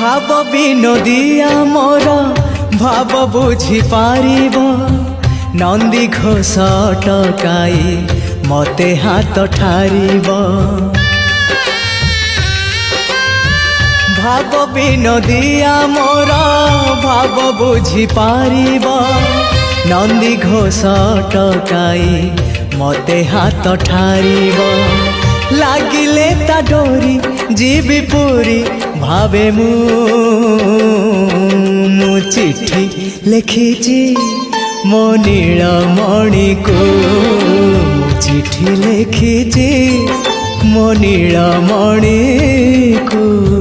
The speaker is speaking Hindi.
भाव विनोदिया मोर भाव बुझी पारिब नंदी घोष टकाई मते हाथ ठारिब भाव विनोदिया मोर भाव बुझी पारिब नंदी घोष टकाई मते हाथ ठारिब लागिले ता डोरी जीवी पूरी भावे मु चिट्ठी लिखिची मो नीलमणि को चिट्ठी लिखिची मो नीलमणि को।